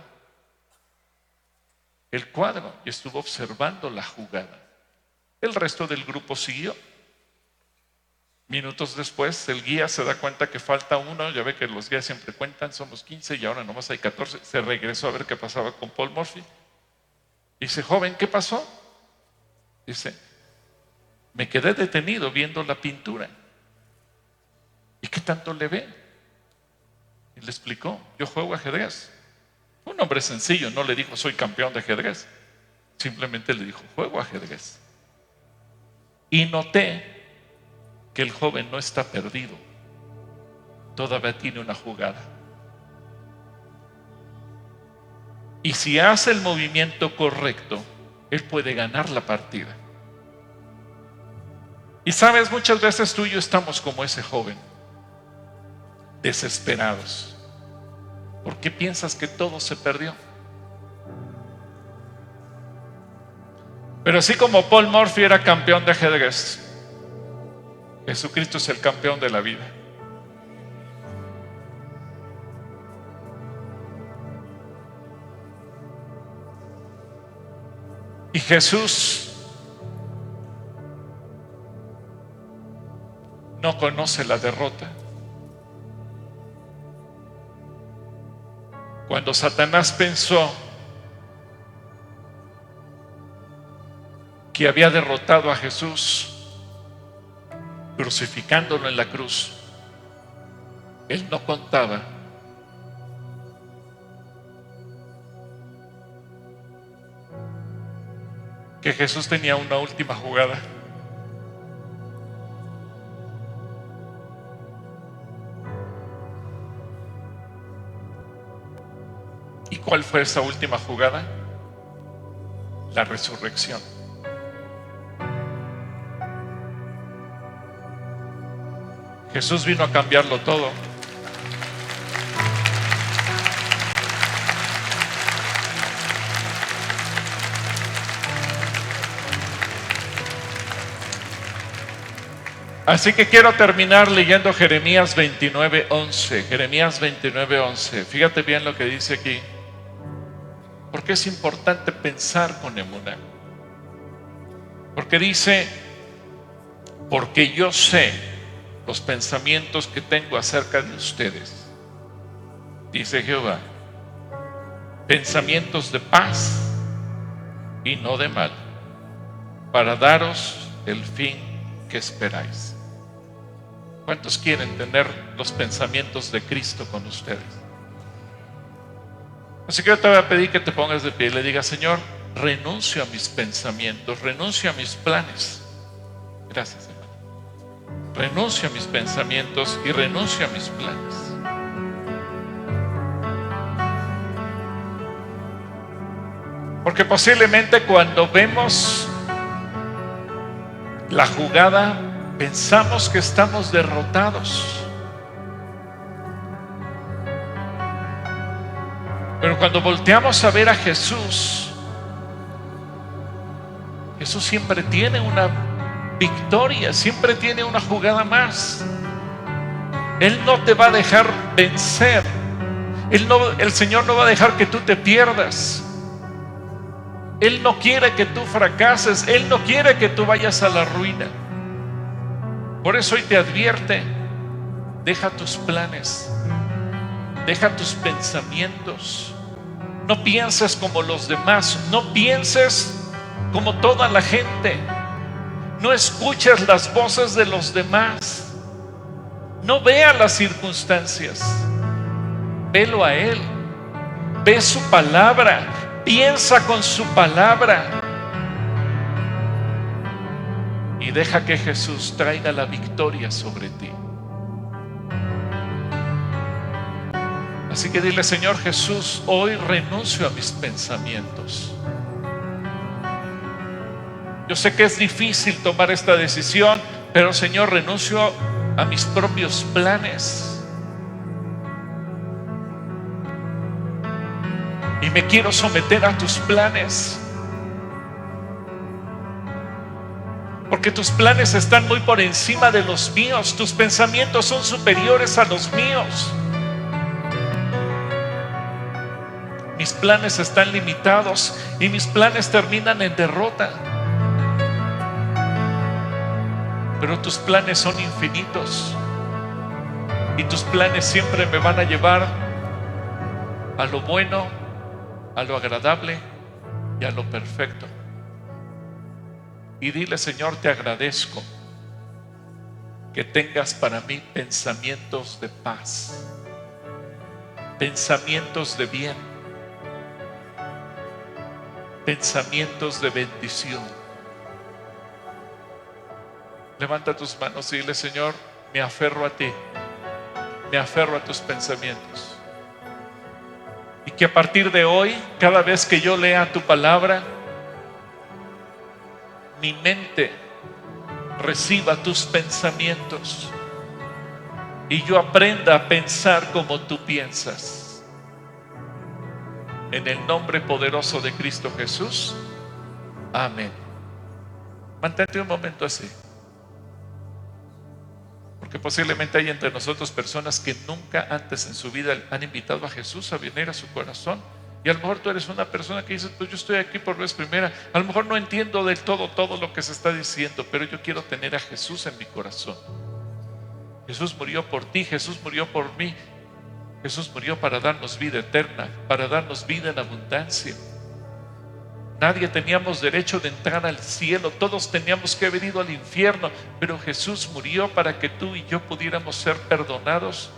el cuadro y estuvo observando la jugada. El resto del grupo siguió. Minutos después, el guía se da cuenta que falta uno. Ya ve que los guías siempre cuentan, somos 15 y ahora nomás hay 14. Se regresó a ver qué pasaba con Paul Morphy. Dice, joven, ¿qué pasó? Dice, me quedé detenido viendo la pintura. ¿Y qué tanto le ve? Y le explicó, yo juego ajedrez. Un hombre sencillo, no le dijo, soy campeón de ajedrez. Simplemente le dijo, juego ajedrez. Y noté que el joven no está perdido. Todavía tiene una jugada. Y si hace el movimiento correcto, él puede ganar la partida. Y sabes, muchas veces tú y yo estamos como ese joven, desesperados. ¿Por qué piensas que todo se perdió? Pero así como Paul Morphy era campeón de ajedrez, Jesucristo es el campeón de la vida. Y Jesús no conoce la derrota. Cuando Satanás pensó que había derrotado a Jesús crucificándolo en la cruz, él no contaba que Jesús tenía una última jugada. ¿Y cuál fue esa última jugada? La resurrección. Jesús vino a cambiarlo todo. Así que quiero terminar leyendo Jeremías 29:11. Jeremías 29:11. Fíjate bien lo que dice aquí. Porque es importante pensar con emuná. Porque dice, porque yo sé los pensamientos que tengo acerca de ustedes, dice Jehová, pensamientos de paz y no de mal, para daros el fin que esperáis. ¿Cuántos quieren tener los pensamientos de Cristo con ustedes? Así que yo te voy a pedir que te pongas de pie y le digas, Señor, renuncio a mis pensamientos, renuncio a mis planes. Gracias, Señor. Renuncio a mis pensamientos y renuncio a mis planes. Porque posiblemente cuando vemos la jugada, pensamos que estamos derrotados. Pero cuando volteamos a ver a Jesús, Jesús siempre tiene una victoria, siempre tiene una jugada más. Él no te va a dejar vencer. El Señor no va a dejar que tú te pierdas. Él no quiere que tú fracases. Él no quiere que tú vayas a la ruina. Por eso hoy te advierte, deja tus planes, deja tus pensamientos. No pienses como los demás, no pienses como toda la gente. No escuches las voces de los demás. No veas las circunstancias. Velo a Él. Ve su palabra. Piensa con su palabra. Y deja que Jesús traiga la victoria sobre ti. Así que dile, Señor Jesús, hoy renuncio a mis pensamientos. Yo sé que es difícil tomar esta decisión, pero Señor, renuncio a mis propios planes. Y me quiero someter a tus planes. Porque tus planes están muy por encima de los míos. Tus pensamientos son superiores a los míos. Mis planes están limitados y mis planes terminan en derrota. Pero tus planes son infinitos. Y tus planes siempre me van a llevar a lo bueno, a lo agradable y a lo perfecto. Y dile, Señor, te agradezco que tengas para mí pensamientos de paz, pensamientos de bien, pensamientos de bendición. Levanta tus manos y dile, Señor, me aferro a ti, me aferro a tus pensamientos. Y que a partir de hoy, cada vez que yo lea tu palabra, mi mente reciba tus pensamientos y yo aprenda a pensar como tú piensas. En el nombre poderoso de Cristo Jesús. Amén. Mantente un momento así. Porque posiblemente hay entre nosotros personas que nunca antes en su vida han invitado a Jesús a venir a su corazón. Y a lo mejor tú eres una persona que dices, pues yo estoy aquí por vez primera. A lo mejor no entiendo del todo lo que se está diciendo, pero yo quiero tener a Jesús en mi corazón. Jesús murió por ti, Jesús murió por mí. Jesús murió para darnos vida eterna, para darnos vida en abundancia. Nadie teníamos derecho de entrar al cielo, todos teníamos que haber ido al infierno, pero Jesús murió para que tú y yo pudiéramos ser perdonados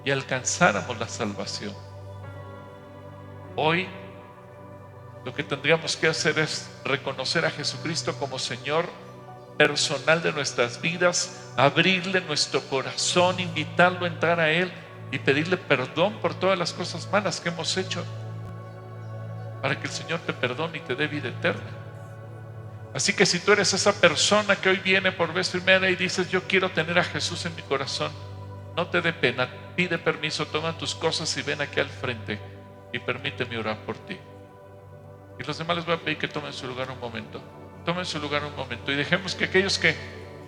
y alcanzáramos la salvación. Hoy lo que tendríamos que hacer es reconocer a Jesucristo como Señor personal de nuestras vidas, abrirle nuestro corazón, invitarlo a entrar a Él y pedirle perdón por todas las cosas malas que hemos hecho, para que el Señor te perdone y te dé vida eterna. Así que si tú eres esa persona que hoy viene por vez primera y dices, yo quiero tener a Jesús en mi corazón, no te dé pena, pide permiso, toma tus cosas y ven aquí al frente y permíteme orar por ti. Y los demás les voy a pedir que tomen su lugar un momento. Tomen su lugar un momento y dejemos que aquellos que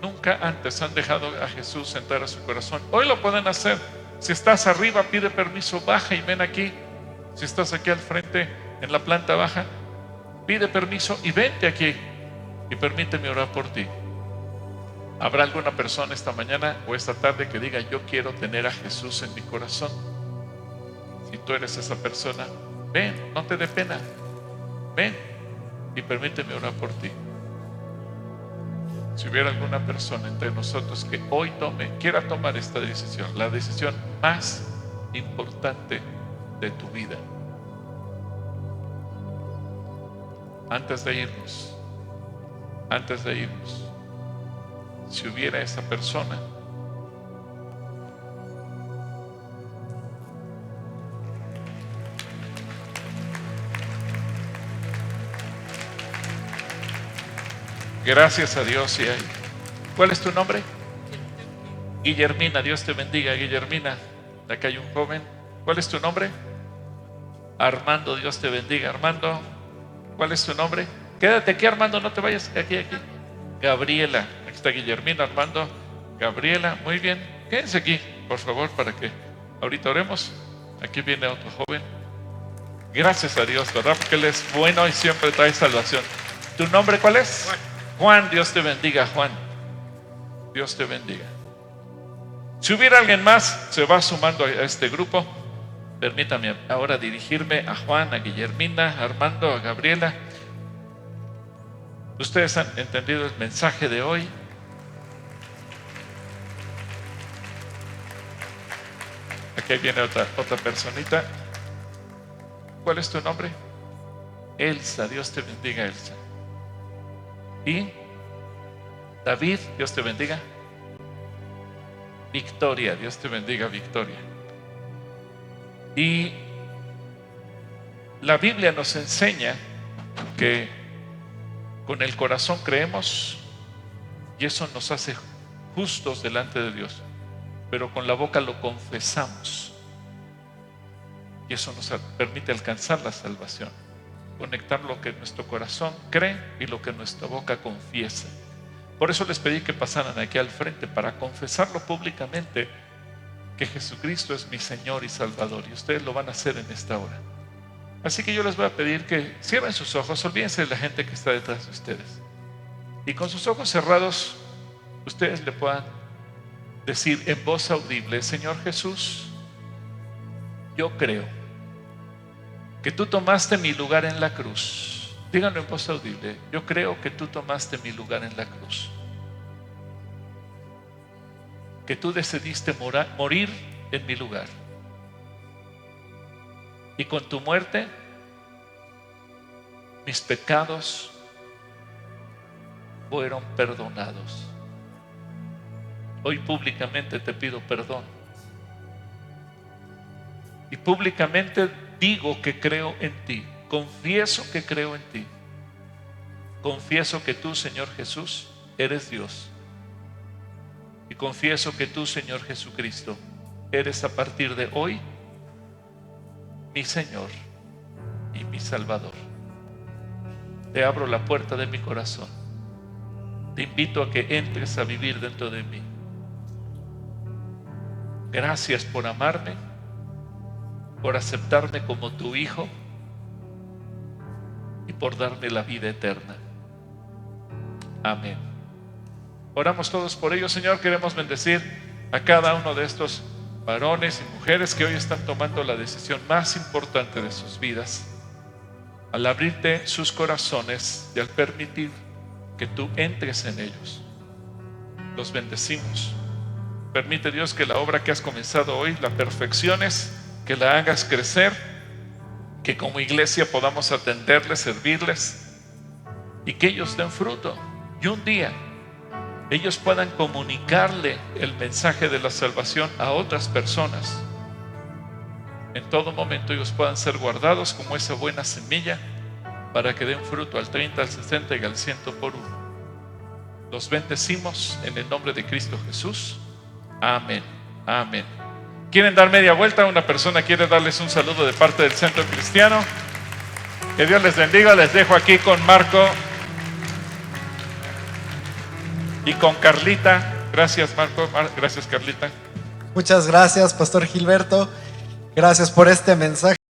nunca antes han dejado a Jesús entrar a su corazón, hoy lo pueden hacer. Si estás arriba, pide permiso, baja y ven aquí. Si estás aquí al frente, en la planta baja, pide permiso y vente aquí y permíteme orar por ti. ¿Habrá alguna persona esta mañana o esta tarde que diga, yo quiero tener a Jesús en mi corazón? Si tú eres esa persona, ven, no te dé pena, ven y permíteme orar por ti. Si hubiera alguna persona entre nosotros que hoy quiera tomar esta decisión, la decisión más importante de tu vida, antes de irnos, si hubiera esa persona, gracias a Dios si hay. ¿Cuál es tu nombre? Guillermina, Dios te bendiga, Guillermina. Acá hay un joven. ¿Cuál es tu nombre? Armando, Dios te bendiga, Armando. ¿Cuál es tu nombre? Quédate aquí, Armando, no te vayas, aquí. Gabriela, aquí está Guillermina, Armando, Gabriela, muy bien. Quédense aquí, por favor, para que ahorita oremos. Aquí viene otro joven. Gracias a Dios, ¿verdad? Porque Él es bueno y siempre trae salvación. ¿Tu nombre cuál es? Juan, Dios te bendiga, Juan. Dios te bendiga. Si hubiera alguien más, se va sumando a este grupo. Permítame ahora dirigirme a Juan, a Guillermina, a Armando, a Gabriela. Ustedes han entendido el mensaje de hoy. Aquí viene otra personita. ¿Cuál es tu nombre? Elsa, Dios te bendiga, Elsa. Y David, Dios te bendiga. Victoria, Dios te bendiga, Victoria. Y la Biblia nos enseña que con el corazón creemos y eso nos hace justos delante de Dios, pero con la boca lo confesamos y eso nos permite alcanzar la salvación. Conectar lo que nuestro corazón cree y lo que nuestra boca confiesa. Por eso les pedí que pasaran aquí al frente para confesarlo públicamente, que Jesucristo es mi Señor y Salvador, y ustedes lo van a hacer en esta hora. Así que yo les voy a pedir que cierren sus ojos, olvídense de la gente que está detrás de ustedes, y con sus ojos cerrados ustedes le puedan decir en voz audible: Señor Jesús, yo creo que tú tomaste mi lugar en la cruz. Díganlo en voz audible: yo creo que tú tomaste mi lugar en la cruz, que tú decidiste morir en mi lugar, y con tu muerte mis pecados fueron perdonados. Hoy públicamente te pido perdón y públicamente digo que creo en ti, confieso que creo en ti, confieso que tú, Señor Jesús, eres Dios, y confieso que tú, Señor Jesucristo, eres a partir de hoy mi Señor y mi Salvador. Te abro la puerta de mi corazón, te invito a que entres a vivir dentro de mí. Gracias por amarme, por aceptarme como tu hijo y por darme la vida eterna. Amén. Oramos todos por ello, Señor. Queremos bendecir a cada uno de estos varones y mujeres que hoy están tomando la decisión más importante de sus vidas, al abrirte sus corazones y al permitir que tú entres en ellos. Los bendecimos. Permite, Dios, que la obra que has comenzado hoy la perfecciones, que la hagas crecer, que como iglesia podamos atenderles, servirles y que ellos den fruto. Y un día ellos puedan comunicarle el mensaje de la salvación a otras personas. En todo momento ellos puedan ser guardados como esa buena semilla para que den fruto al 30, al 60 y al 100 por uno. Los bendecimos en el nombre de Cristo Jesús. Amén. Amén. ¿Quieren dar media vuelta? Una persona quiere darles un saludo de parte del Centro Cristiano. Que Dios les bendiga. Les dejo aquí con Marco y con Carlita. Gracias, Marco. Gracias, Carlita. Muchas gracias, Pastor Gilberto. Gracias por este mensaje.